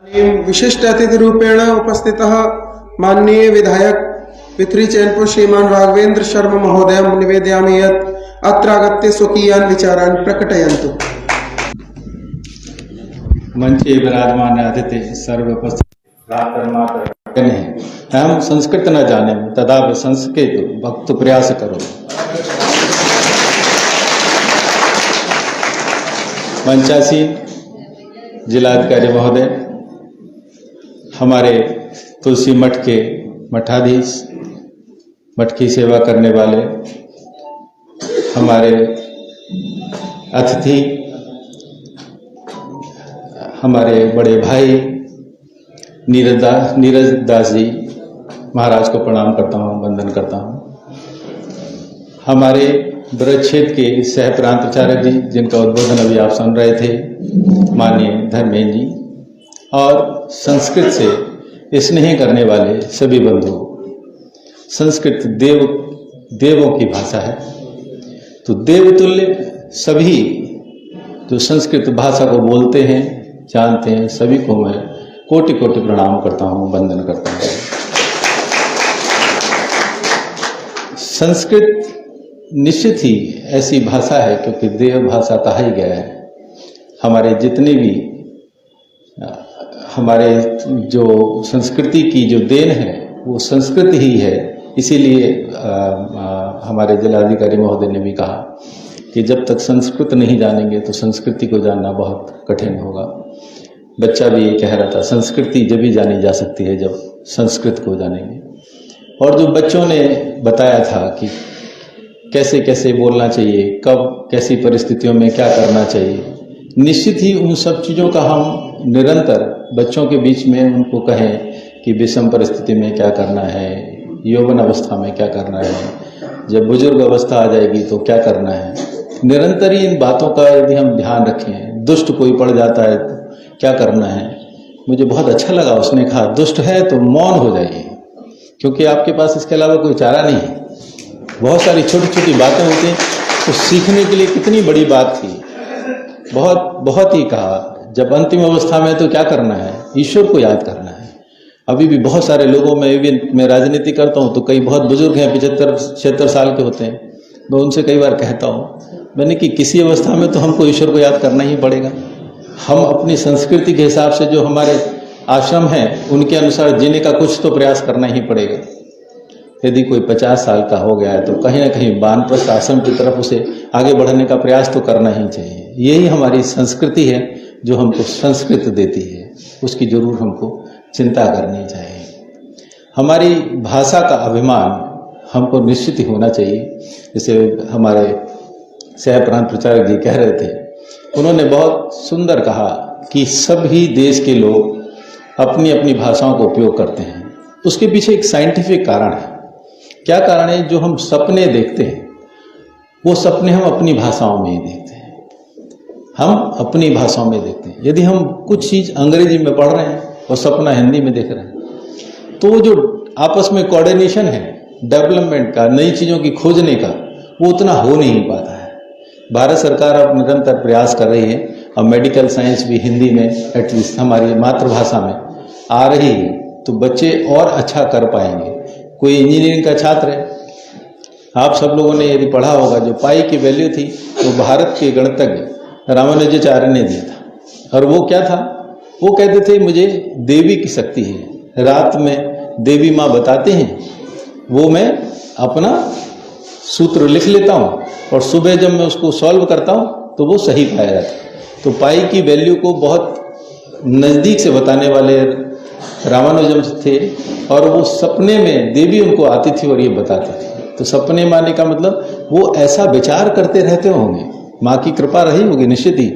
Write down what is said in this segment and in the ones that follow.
विशिष्ट अतिथि रूपेण उपस्थितः माननीय विधायक पितृ चैनपुर श्रीमान राघवेंद्र शर्मा महोदयं निवेदयामि यत् अत्र आगत्य स्वकीयान् विचारान् प्रकटयन्तु। मंचे विराजमान अतिथि सर्व उपस्थित हम संस्कृत न जाने तदा संस्कृत भक्त प्रयास करो। मंचासीन जिलाधिकारी महोदय, हमारे तुलसी मठ के मठाधीश, मठ की सेवा करने वाले हमारे अतिथि, हमारे बड़े भाई नीरज दास जी महाराज को प्रणाम करता हूँ, वंदन करता हूँ। हमारे ब्रज क्षेत्र के सह प्रांत प्रचारक जी जिनका उद्बोधन अभी आप सुन रहे थे, माननीय धर्मेंद्र जी, और संस्कृत से स्नेह करने वाले सभी बंधु। संस्कृत देवों की भाषा है, तो देवतुल्य सभी जो संस्कृत भाषा को बोलते हैं, जानते हैं, सभी को मैं कोटि कोटि प्रणाम करता हूँ, वंदन करता हूँ। संस्कृत निश्चित ही ऐसी भाषा है क्योंकि देव भाषा कहा ही गया है। हमारे जितने भी हमारे जो संस्कृति की जो देन है वो संस्कृत ही है। इसीलिए हमारे जिलाधिकारी महोदय ने भी कहा कि जब तक संस्कृत नहीं जानेंगे तो संस्कृति को जानना बहुत कठिन होगा। बच्चा भी ये कह रहा था, संस्कृति जब भी जानी जा सकती है जब संस्कृत को जानेंगे। और जो बच्चों ने बताया था कि कैसे कैसे बोलना चाहिए, कब कैसी परिस्थितियों में क्या करना चाहिए, निश्चित ही उन सब चीज़ों का हम निरंतर बच्चों के बीच में उनको कहें कि विषम परिस्थिति में क्या करना है, यौवन अवस्था में क्या करना है, जब बुजुर्ग अवस्था आ जाएगी तो क्या करना है। निरंतर ही इन बातों का यदि हम ध्यान रखें, दुष्ट कोई पड़ जाता है तो क्या करना है। मुझे बहुत अच्छा लगा, उसने कहा दुष्ट है तो मौन हो जाइए, क्योंकि आपके पास इसके अलावा कोई चारा नहीं है। बहुत सारी छोटी छोटी बातें होती हैं, तो सीखने के लिए कितनी बड़ी बात थी। बहुत ही कहा जब अंतिम अवस्था में तो क्या करना है, ईश्वर को याद करना है। अभी भी बहुत सारे लोगों में भी मैं राजनीति करता हूँ तो कई बहुत बुजुर्ग हैं, 75-76 साल के होते हैं। मैं उनसे कई बार कहता हूँ मैंने कि किसी अवस्था में तो हमको ईश्वर को याद करना ही पड़ेगा। हम अपनी संस्कृति के हिसाब से जो हमारे आश्रम हैं उनके अनुसार जीने का कुछ तो प्रयास करना ही पड़ेगा। यदि कोई 50 साल का हो गया है तो कहीं ना कहीं वानप्रस्थ आश्रम की तरफ उसे आगे बढ़ने का प्रयास तो करना ही चाहिए। यही हमारी संस्कृति है जो हमको संस्कृत देती है, उसकी जरूर हमको चिंता करनी चाहिए। हमारी भाषा का अभिमान हमको निश्चित ही होना चाहिए। जैसे हमारे सह प्रांत प्रचारक जी कह रहे थे, उन्होंने बहुत सुंदर कहा कि सभी देश के लोग अपनी अपनी भाषाओं का उपयोग करते हैं। उसके पीछे एक साइंटिफिक कारण है। क्या कारण है? जो हम सपने देखते हैं वो सपने हम अपनी भाषाओं में ही देखते हैं, हम अपनी भाषाओं में देखते हैं। यदि हम कुछ चीज़ अंग्रेजी में पढ़ रहे हैं और सपना हिंदी में देख रहे हैं तो वो जो आपस में कोऑर्डिनेशन है डेवलपमेंट का, नई चीज़ों की खोजने का, वो उतना हो नहीं पाता है। भारत सरकार अब निरंतर प्रयास कर रही है, अब मेडिकल साइंस भी हिंदी में एटलीस्ट हमारी मातृभाषा में आ रही है, तो बच्चे और अच्छा कर पाएंगे। कोई इंजीनियरिंग का छात्र है, आप सब लोगों ने यदि पढ़ा होगा, जो पाई की वैल्यू थी वो भारत के गणितज्ञ रामानुजाचार्य ने दिया था। और वो क्या था? वो कहते थे मुझे देवी की शक्ति है, रात में देवी माँ बताते हैं, वो मैं अपना सूत्र लिख लेता हूँ और सुबह जब मैं उसको सॉल्व करता हूँ तो वो सही पाया जाता है। तो पाई की वैल्यू को बहुत नज़दीक से बताने वाले रामानुजम थे, और वो सपने में देवी उनको आती थी और ये बताती थी। तो सपने माने का मतलब वो ऐसा विचार करते रहते होंगे, माँ की कृपा रही होगी निश्चित ही।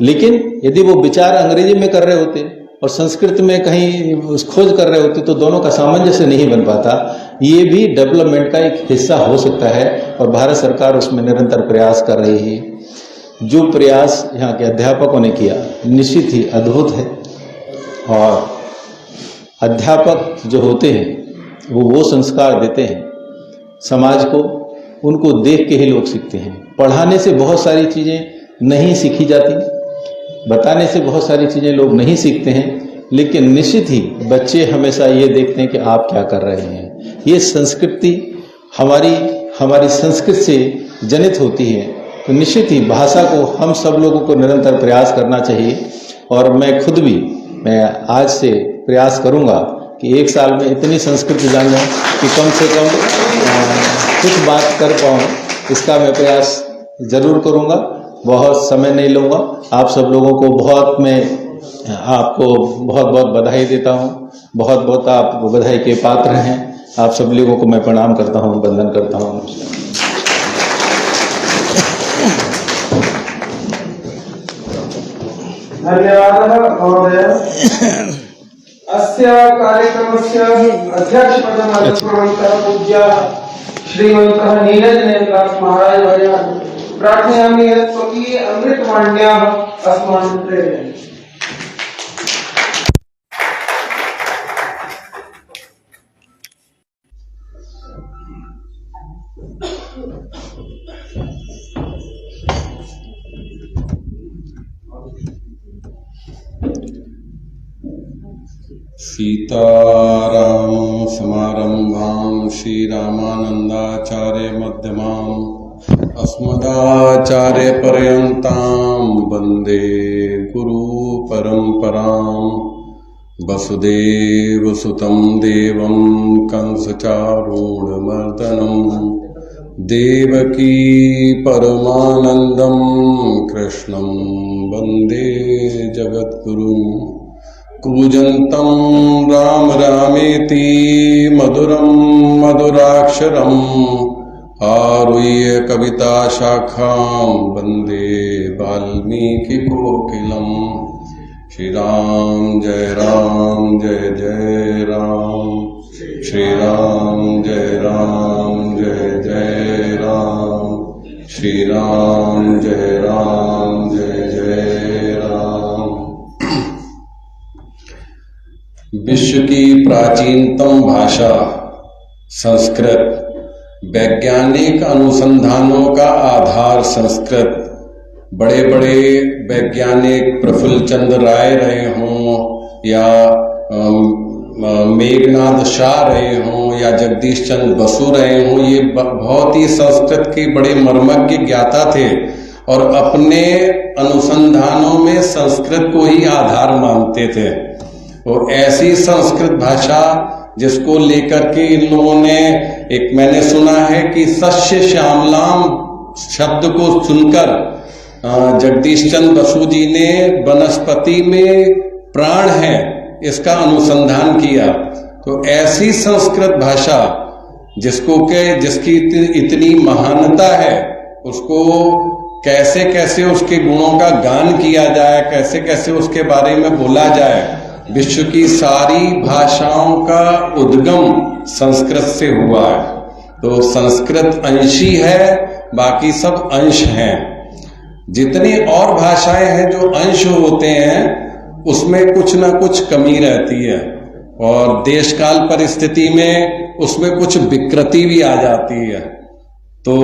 लेकिन यदि वो विचार अंग्रेजी में कर रहे होते और संस्कृत में कहीं खोज कर रहे होते तो दोनों का सामंजस्य नहीं बन पाता। ये भी डेवलपमेंट का एक हिस्सा हो सकता है और भारत सरकार उसमें निरंतर प्रयास कर रही है। जो प्रयास यहाँ के अध्यापकों ने किया निश्चित ही अद्भुत है। और अध्यापक जो होते हैं वो संस्कार देते हैं समाज को, उनको देख के ही लोग सीखते हैं। पढ़ाने से बहुत सारी चीज़ें नहीं सीखी जाती, बताने से बहुत सारी चीज़ें लोग नहीं सीखते हैं, लेकिन निश्चित ही बच्चे हमेशा ये देखते हैं कि आप क्या कर रहे हैं। ये संस्कृति हमारी संस्कृति से जनित होती है। तो निश्चित ही भाषा को हम सब लोगों को निरंतर प्रयास करना चाहिए। और मैं आज से प्रयास करूंगा कि एक साल में इतनी संस्कृति जान लूँ कि कम से कम कुछ बात कर पाऊँ, इसका मैं प्रयास जरूर करूंगा। बहुत समय नहीं लूँगा। आप सब लोगों को मैं आपको बहुत बहुत बधाई देता हूँ। बहुत बहुत आप बधाई के पात्र हैं। आप सब लोगों को मैं प्रणाम करता हूँ, वंदन करता हूँ। धन्यवादः महोदय। अस्य कार्यक्रमस्य अध्यक्षपदम् अलङ्कृतवन्तः पूज्याः श्रीमन्तः नीरजनेन्द्रदास महाराज वर्याः प्रार्थयामि यत् स्वकीय अमृतवाण्याः अस्मान् प्रेरयन्तु। सीताराम समारंभां श्रीरामानंदाचार्य मध्यमाम् अस्मदाचार्य पर्यन्तां वन्दे गुरु परम्पराम्। वसुदेवसुतं देवं कंसचारूढमर्दनं देवकी परमानन्दं कृष्णं वन्दे जगद्गुरुम्। कूजन्तं राम रामेति मधुरं मधुराक्षरम् आरुह्य कविताशाखां वन्दे वाल्मीकिकोकिलम्। श्री राम जय जय राम, श्री राम जय जय राम, श्री राम जय जय राम। विश्व की प्राचीनतम भाषा संस्कृत, वैज्ञानिक अनुसंधानों का आधार संस्कृत। बड़े बड़े वैज्ञानिक प्रफुल्ल चंद्र राय रहे हों या मेघनाद शाह रहे हों या जगदीश चंद्र बसु रहे हों, ये बहुत ही संस्कृत के बड़े मर्मज्ञ ज्ञाता थे और अपने अनुसंधानों में संस्कृत को ही आधार मानते थे। और ऐसी संस्कृत भाषा जिसको लेकर के इन लोगों ने, एक मैंने सुना है कि सस्य श्यामलाम शब्द को सुनकर जगदीश चंद्र बसु जी ने वनस्पति में प्राण है इसका अनुसंधान किया। तो ऐसी संस्कृत भाषा जिसकी इतनी महानता है, उसको कैसे कैसे उसके गुणों का गान किया जाए, कैसे कैसे उसके बारे में बोला जाए। विश्व की सारी भाषाओं का उद्गम संस्कृत से हुआ है। तो संस्कृत अंशी है, बाकी सब अंश हैं। जितनी और भाषाएं हैं जो अंश होते हैं उसमें कुछ ना कुछ कमी रहती है और देश काल परिस्थिति में उसमें कुछ विकृति भी आ जाती है। तो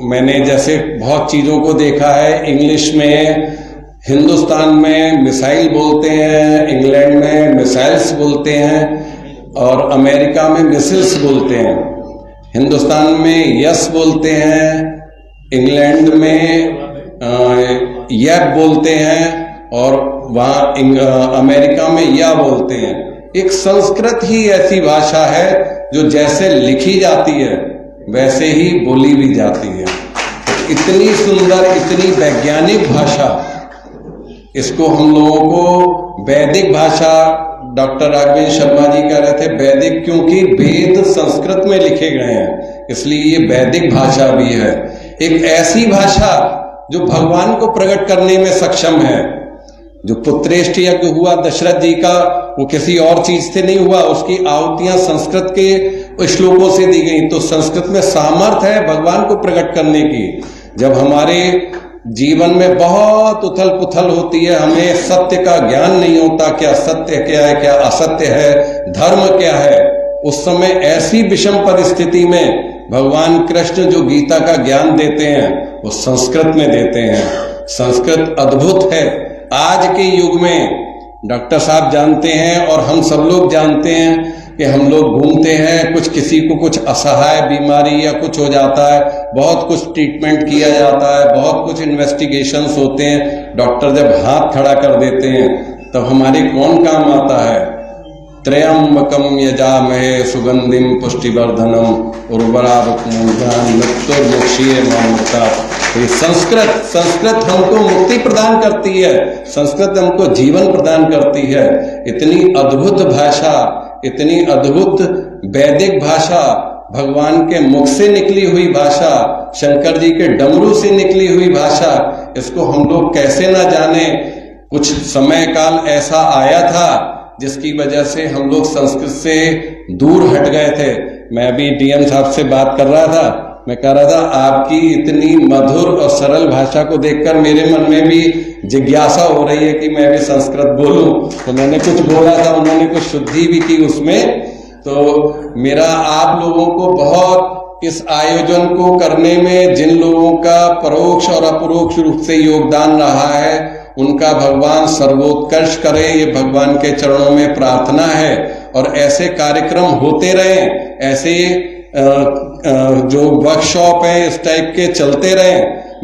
मैंने जैसे बहुत चीजों को देखा है, इंग्लिश में हिंदुस्तान में मिसाइल बोलते हैं, इंग्लैंड में मिसाइल्स बोलते हैं और अमेरिका में मिसिल्स बोलते हैं। हिंदुस्तान में यस बोलते हैं, इंग्लैंड में यब बोलते हैं और वहाँ अमेरिका में या बोलते हैं। एक संस्कृत ही ऐसी भाषा है जो जैसे लिखी जाती है वैसे ही बोली भी जाती है। तो इतनी सुंदर, इतनी वैज्ञानिक भाषा, इसको हम लोगों को वैदिक भाषा, डॉक्टर राघवेंद्र शर्मा जी कह रहे थे वैदिक, क्योंकि वेद संस्कृत में लिखे गए हैं इसलिए ये वैदिक भाषा भी है। एक ऐसी भाषा जो भगवान को प्रकट करने में सक्षम है। जो पुत्रेष्ठ यज्ञ हुआ दशरथ जी का, वो किसी और चीज से नहीं हुआ, उसकी आहुतियां संस्कृत के श्लोकों से दी गई। तो संस्कृत में सामर्थ्य है भगवान को प्रकट करने की। जब हमारे जीवन में बहुत उथल पुथल होती है, हमें सत्य का ज्ञान नहीं होता, क्या सत्य क्या है, क्या असत्य है, धर्म क्या है, उस समय ऐसी विषम परिस्थिति में भगवान कृष्ण जो गीता का ज्ञान देते हैं वो संस्कृत में देते हैं। संस्कृत अद्भुत है। आज के युग में डॉक्टर साहब जानते हैं और हम सब लोग जानते हैं कि हम लोग घूमते हैं, कुछ किसी को कुछ असहाय बीमारी या कुछ हो जाता है, बहुत कुछ ट्रीटमेंट किया जाता है, बहुत कुछ इन्वेस्टिगेशंस होते हैं, डॉक्टर जब हाथ खड़ा कर देते हैं तब हमारे कौन काम आता है। त्र्यंबकम यजामहे सुगंधिम पुष्टिवर्धनम उर्वरारुकमुक्षीय मामृता। संस्कृत हमको मुक्ति प्रदान करती है, संस्कृत हमको जीवन प्रदान करती है। इतनी अद्भुत भाषा, इतनी अद्भुत वैदिक भाषा, भगवान के मुख से निकली हुई भाषा, शंकर जी के डमरू से निकली हुई भाषा, इसको हम लोग कैसे ना जाने। कुछ समय काल ऐसा आया था जिसकी वजह से हम लोग संस्कृत से दूर हट गए थे। मैं अभी डीएम साहब से बात कर रहा था, मैं कह रहा था आपकी इतनी मधुर और सरल भाषा को देखकर मेरे मन में भी जिज्ञासा हो रही है कि मैं भी संस्कृत बोलूं। तो मैंने कुछ बोला था, उन्होंने कुछ शुद्धि भी की उसमें। तो मेरा आप लोगों को बहुत इस आयोजन को करने में जिन लोगों का परोक्ष और अपरोक्ष रूप से योगदान रहा है, उनका भगवान सर्वोत्कर्ष करे, ये भगवान के चरणों में प्रार्थना है। और ऐसे कार्यक्रम होते रहे, ऐसे जो वर्कशॉप है इस टाइप के चलते रहे।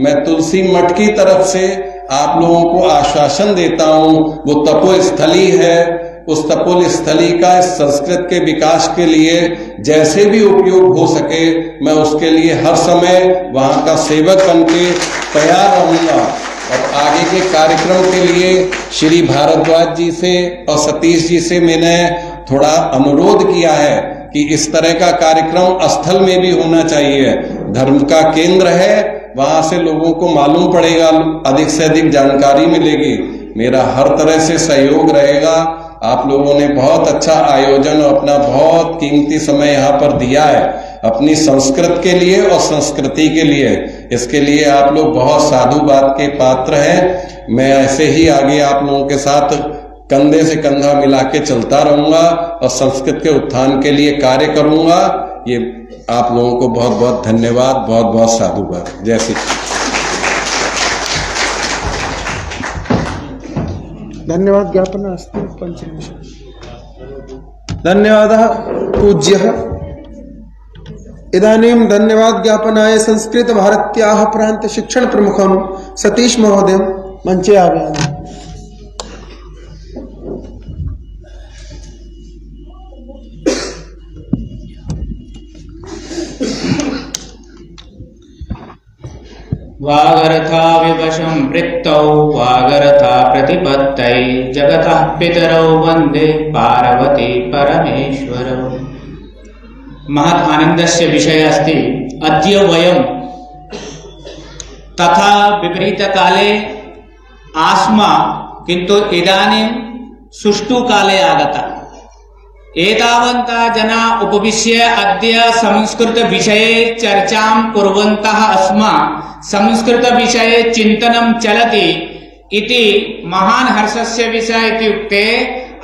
मैं तुलसी मठ की तरफ से आप लोगों को आश्वासन देता हूं, वो तपोस्थली है, उस तपोस्थली का इस संस्कृत के विकास के लिए जैसे भी उपयोग हो सके, मैं उसके लिए हर समय वहां का सेवक बनके तैयार रहूंगा। और आगे के कार्यक्रम के लिए श्री भारद्वाज जी से और सतीश जी से मैंने थोड़ा अनुरोध किया है कि इस तरह का कार्यक्रम स्थल में भी होना चाहिए। धर्म का केंद्र है, वहां से लोगों को मालूम पड़ेगा, अधिक से अधिक जानकारी मिलेगी। मेरा हर तरह से सहयोग रहेगा। आप लोगों ने बहुत अच्छा आयोजन और अपना बहुत कीमती समय यहाँ पर दिया है अपनी संस्कृत के लिए और संस्कृति के लिए। इसके लिए आप लोग बहुत साधुवाद के पात्र हैं। मैं ऐसे ही आगे आप लोगों के साथ कंधे से कंधा मिला के चलता रहूंगा और संस्कृत के उत्थान के लिए कार्य करूंगा। ये आप लोगों को बहुत बहुत धन्यवाद, बहुत बहुत साधुवाद। जय श्री कृष्ण। धन्यवाद ज्ञापन अस्ति पंचनिमिष। धन्यवादः पूज्यः। इदानीं धन्यवाद ज्ञापनाय संस्कृत भारत्याः प्रांत शिक्षण प्रमुखं सतीश महोदय मंचे आगयामि। वागर्था विवशं वृत्तौ वागर्था प्रतिपत्तये जगतः पितरौ वन्दे पार्वती परमेश्वरौ। महत् आनन्दस्य विषय अस्ति। अद्य वयं तथा विपरीतकाले आस्मा किन्तु इदानीं सुष्ठु काले आगता। एतावन्तः जना उपविश्य अद्य संस्कृत विषये चर्चां कुर्वन्तः अस्मा। संस्कृत विषये चिन्तनं चलति इति महान् हर्षस्य विषय इत्युक्ते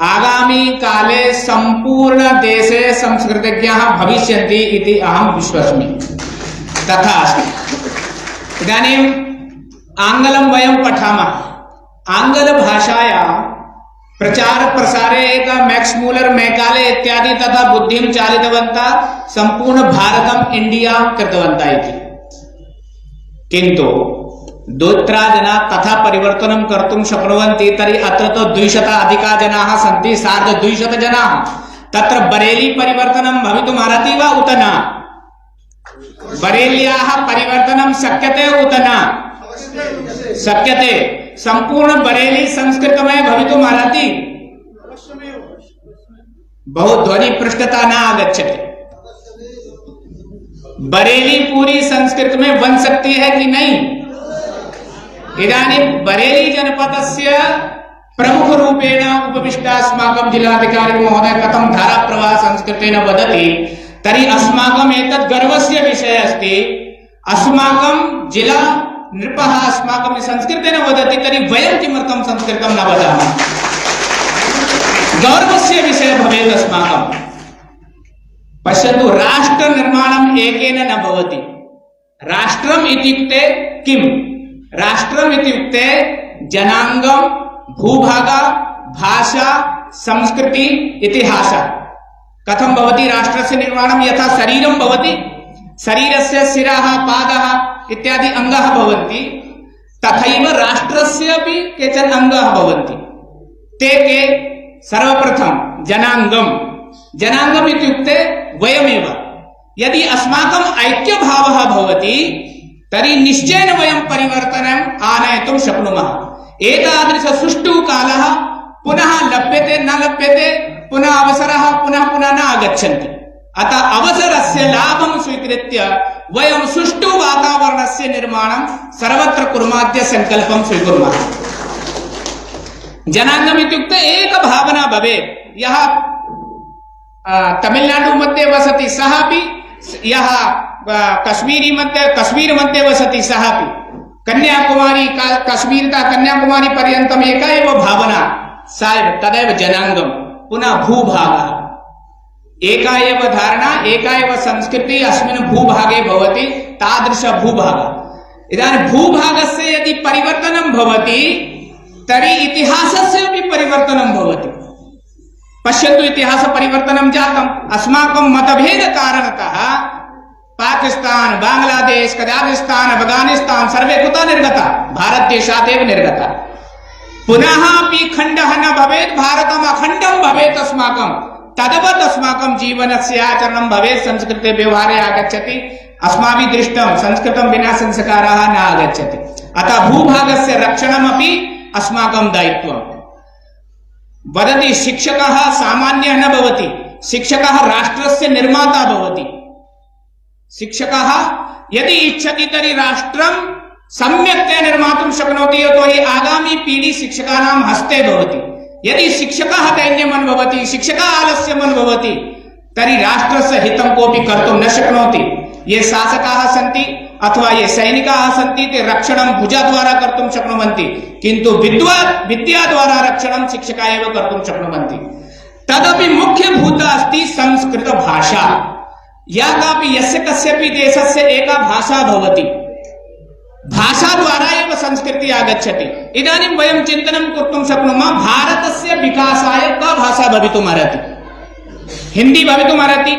आगामी काले संपूर्ण देशे संस्कृतज्ञाः भविष्यन्ति इति अहं विश्वसामि। तथा अस्ति। इदानीम् आङ्ग्लं वयं पठामः। आङ्ग्लभाषायां प्रचार प्रसारे एक मैक्स मूलर मैकाले इत्यादि तथा बुद्धिं चालितवन्तः संपूर्ण भारतम् इंडिया कृतवन्तः इति। किन्तु द्वित्रा जना तथा परिवर्तनं कर्तुं शक्नुवन्ति तर्हि अत्र तु 200 अधिका जनाः सन्ति, 250 जनाः। तत्र बरेली परिवर्तनं भवितुमर्हति वा उत न? बरेल्याः परिवर्तनं शक्यते उत न? शक्यते। संपूर्ण बरेली संस्कृतमय भवितुमर्हति। बहु ध्वनि पृष्ठता न आगच्छति। बरेली पूरी संस्कृत में बन सकती है कि नहीं? इदानीं बरेली जनपदस्य प्रमुख रूपेण उपविष्ट अस्माकं जिलाधिकारी महोदय कथं धाराप्रवाह संस्कृतेन वदति, तर्हि अस्माकम् एतत् गर्वस्य विषयः अस्ति। अस्माकं जिला नृपः अस्माकं संस्कृतेन वदति, तर्हि वयं किमर्थं संस्कृतं न वदामः? गौरवस्य विषयः भवेत् अस्माकं। पश्यतु, राष्ट्र निर्माणम् एकेन न भवति। राष्ट्रम् इत्युक्ते किम्? राष्ट्रम् इत्युक्ते जनाङ्गं भूभाग भाषा संस्कृति इतिहास कथं भवति राष्ट्रस्य निर्माणं यथा शरीरं भवति शरीरस्य शिरः पादः इत्यादि अंगाः भवन्ति तथैव राष्ट्रस्य अपि केचन अंगाः भवन्ति ते के सर्वप्रथम जनांगम इत्युक्ते वयमेव यदि अस्माकं ऐक्यभावः भवति तर्हि निश्चयेन वयं परिवर्तनम् आनयितुं शक्नुमः एतादृश सुष्ठुः कालः पुनः लभ्यते न लभ्यते पुनः अवसरः पुनः न आगच्छन्ति अतः अवसरस्य लाभं स्वीकृत्य वयं सुष्ठु वातावरणस्य निर्माणं सर्वत्र कुर्माद्य संकल्पं स्वीकुर्मः जनांगम इत्युक्ते एक भावना भवेत् यः तमिलनाडु मध्ये वसति सः अपि यः कश्मीर मध्ये वसति सः अपि कन्याकुमारी कश्मीरतः कन्याकुमारी पर्यन्तम् एका एव भावना सा तदेव जनांगम पुनः भूभागः एका एव धारणा एका एव संस्कृति अस्मिन् भूभागे भवति तादृश भूभागः इदानीं भूभागस्य यदि परिवर्तनं भवति तर्हि इतिहासस्य अपि परिवर्तनं भवति पश्यन्तु इतिहास परिवर्तनं जातम् अस्माकं मतभेद कारणतः पाकिस्तान बांग्लादेश कजाकिस्तान अफगानिस्तान सर्वे कुतः निर्गता भारतदेशात् एव निर्गता पुनः अपि खण्डः न भवेत् भारतम् अखण्डं भवेत् अस्माकं तद्वत् अस्माकं जीवनस्य आचरणं भवेत् संस्कृते व्यवहारे आगच्छति अस्माभिः दृष्टं संस्कृतं विना संस्कारः न आगच्छति अतः भूभागस्य रक्षणमपि अस्माकं दायित्वम् वदति शिक्षकः सामान्यः न भवति शिक्षकः राष्ट्रस्य निर्माता भवति शिक्षकः यदि इच्छति तर्हि राष्ट्रं सम्यक्तया निर्मातुं शक्नोति यतोहि आगामी पीढ़ी शिक्षकाणां हस्ते भवति यदि शिक्षकः दैन्यमन् भवति शिक्षकः आलस्यमन् भवति तर्हि राष्ट्रस्य हितं कोऽपि कर्तुं न शक्नोति ये शासकाः सन्ति अथवा ये सैनिकाः सन्ति ते रक्षणं भुजद्वारा कर्तुं शक्नुवन्ति किन्तु विद्याद्वारा रक्षणं शिक्षकाः एव कर्तुं शक्नुवन्ति तदपि मुख्यभूता अस्ति संस्कृतभाषा या कापि यस्य कस्यापि देशस्य एका भाषा भवति भाषाद्वारा एव संस्कृतिः आगच्छति इदानीं वयं चिन्तनं कर्तुं शक्नुमः भारतस्य विकासाय का भाषा भवितुमर्हति हिन्दी भवितुमर्हति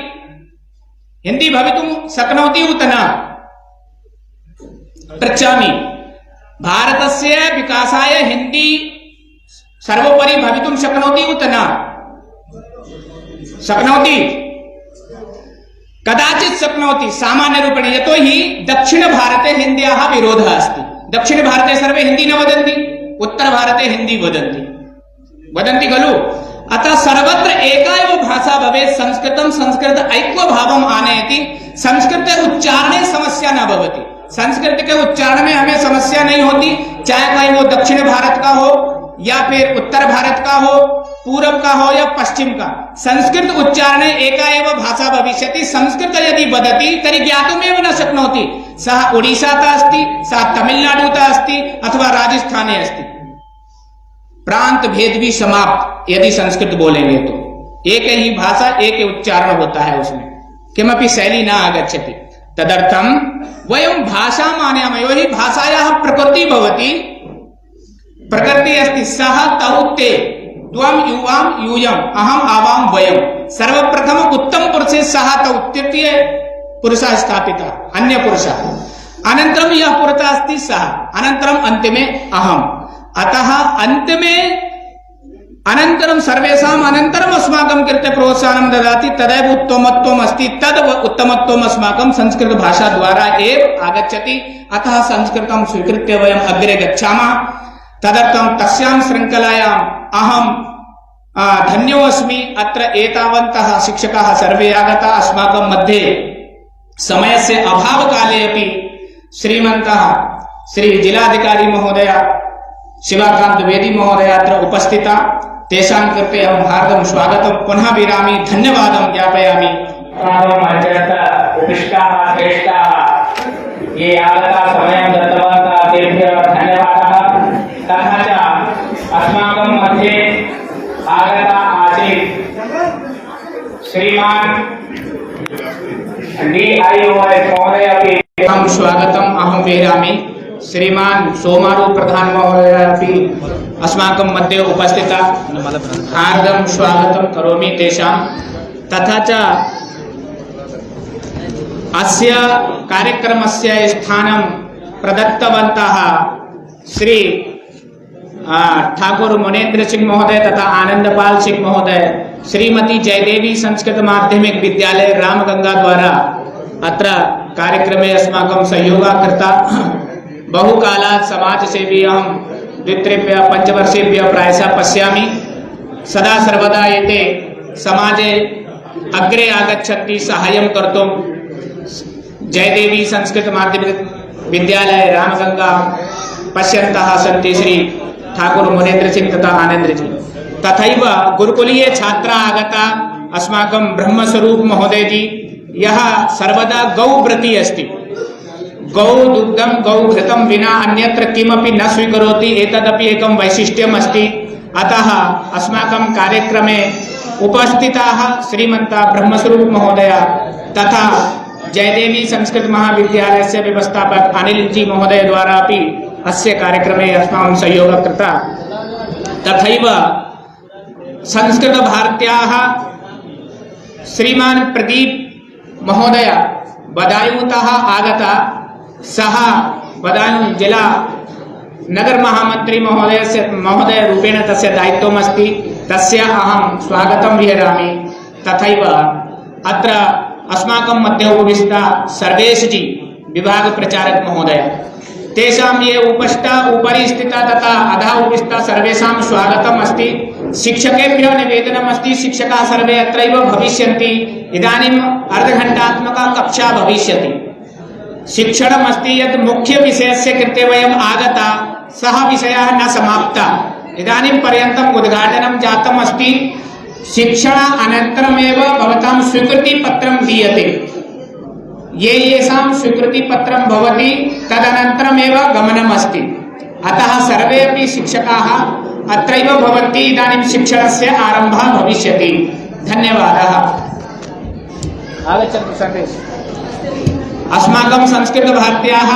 हिन्दी भवितुं शक्नोति उत न पृच्छामि भारतस्य विकासाय हिन्दी सर्वोपरि भवितुं शक्नोति उत न शक्नोति कदाचित् शक्नोति सामान्यरूपेण यतोहि दक्षिणभारते हिन्द्याः विरोधः अस्ति दक्षिणभारते सर्वे हिन्दी न वदन्ति उत्तरभारते हिन्दी वदन्ति खलु अतः सर्वत्र एका एव भाषा भवेत् संस्कृतं संस्कृत ऐक्यभावम् आनयति संस्कृत उच्चारणे समस्या न भवति संस्कृत के उच्चारण में हमें समस्या नहीं होती चाहे वो दक्षिण भारत का हो या फिर उत्तर भारत का हो पूर्व का हो या पश्चिम का संस्कृत उच्चारणे एका एव भाषा भविष्यति संस्कृत यदि वदति तर्हि ज्ञातुमेव न शक्नोति सः ओडिशातः अस्ति सः तमिलनाडुतः अस्ति अथवा राजस्थाने अस्ति प्रांत भेद भी समाप्त यदि संस्कृत बोलेंगे तो एक ही भाषा एक ही उच्चारण होता है उसमें किमपि शैली न आगच्छति तदर्थं वयं भाषाम् आनयामः यो हि भाषायाः प्रकृतिः भवति प्रकृतिः अस्ति सः तौ ते त्वं युवां यूयम् अहम् आवां वयं सर्वप्रथम उत्तम पुरुषे सः तौ तृतीय पुरुषः स्थापितः अन्य पुरुषः अनन्तरं यः पुरुषः अस्ति सः अनन्तरम् अन्तिमे अहम् अतः अन्तिमे अनन्तरं सर्वेषाम् अनन्तरम् अस्माकं कृते प्रोत्साहनं ददाति तदेव उत्तमत्वम् अस्ति तद् उत्तमत्वम् अस्माकं संस्कृतभाषाद्वारा एव आगच्छति अतः संस्कृतं स्वीकृत्य वयम् अग्रे गच्छामः तदर्थं तस्यां शृङ्खलायाम् अहं धन्योऽस्मि अत्र एतावन्तः शिक्षकाः सर्वे आगताः अस्माकं मध्ये समयस्य अभावकाले अपि श्रीमन्तः श्री जिलाधिकारी महोदय शिवाकांत द्विवेदी महोदय अत्र उपस्थिता तेषां कृते अहं हार्दं स्वागतं पुनः विरामि धन्यवादं ज्ञापयामि उपविष्टाः श्रेष्ठाः ये आगताः समयं दत्तवन्तः तेभ्यः धन्यवादः तथा च अस्माकं मध्ये आगता आसीत् श्रीमान् DIOS महोदय अपि स्वागतम् अहं विरामि श्रीमान सोमारू प्रधान महोदय अपि अस्माकं मध्ये उपस्थिताः हार्दं स्वागतं करोमि तेषां। तथा च अस्य कार्यक्रमस्य स्थानं प्रदत्तवन्तः श्री ठाकुर मुनेन्द्र सिंह महोदय तथा आनंदपाल सिंह महोदय श्रीमती जयदेवी संस्कृत माध्यमिक विद्यालय रामगंगा द्वारा अत्र कार्यक्रमे अस्माकं सहयोगा कृता। बहुकालात् समाजसेवी अहं द्वित्रेभ्यः पञ्चवर्षेभ्यः प्रायशः पश्यामि। सदा सर्वदा एते समाजे अग्रे आगच्छन्ति साहाय्यं कर्तुं। जयदेवी संस्कृत माध्यमिक विद्यालय रामगंगा पश्यन्तः सन्ति श्री ठाकुर मुनेन्द्र सिंह तथा आनंद जी। तथैव गुरुकुलीय छात्रा आगता अस्माकं ब्रह्मस्वरूप महोदय जी। यह सर्वदा गौव्रती अस्ति। गौ दुग्धं गौ घृतं विना अन्यत्र किमपि न स्वीकरोति। एतदपि एकं वैशिष्ट्यम् अस्ति। अतः अस्माकं कार्यक्रमे उपस्थिताः श्रीमन्तः ब्रह्मस्वरूप महोदय तथा जयदेवी संस्कृत महाविद्यालयस्य व्यवस्थापक अनिल जी महोदय द्वारा अपि अस्य कार्यक्रमे अस्माकं सहयोगः कृता। तथैव संस्कृत भारत्याः श्रीमान प्रदीप महोदय बदायूंतः आगता। सः बदायूं जिला नगर महामंत्री महोदय रूपेण तस्य दायित्वम् अस्ति। तस्य अहं स्वागतं विहरामि। तथैव अत्र अस्माकं मध्ये उपविष्टा सर्वेश जी विभाग प्रचारक महोदय। तेषां ये उपरि स्थिता तथा अधः उपविष्टा सर्वेषां स्वागतम् अस्ति। शिक्षकेभ्यः निवेदनम् अस्ति, शिक्षकाः सर्वे अत्रैव भविष्यन्ति। इदानीम् अर्धघण्टात्मका कक्षा भविष्यति। शिक्षणम् अस्ति यत् मुख्यविषयस्य कृते वयम् आगता सः विषयः न समाप्तः। इदानीं पर्यन्तम् उद्घाटनं जातम् अस्ति। शिक्षण अनन्तरमेव भवतां स्वीकृतिपत्रं दीयते। येषां स्वीकृतिपत्रं भवति तदनन्तरमेव गमनम् अस्ति। अतः सर्वे अपि शिक्षकाः अत्रैव भवन्ति। इदानीं शिक्षणस्य आरम्भः भविष्यति। धन्यवादः। आगच्छन्तु सर्वे। अस्माकं संस्कृतभारत्याः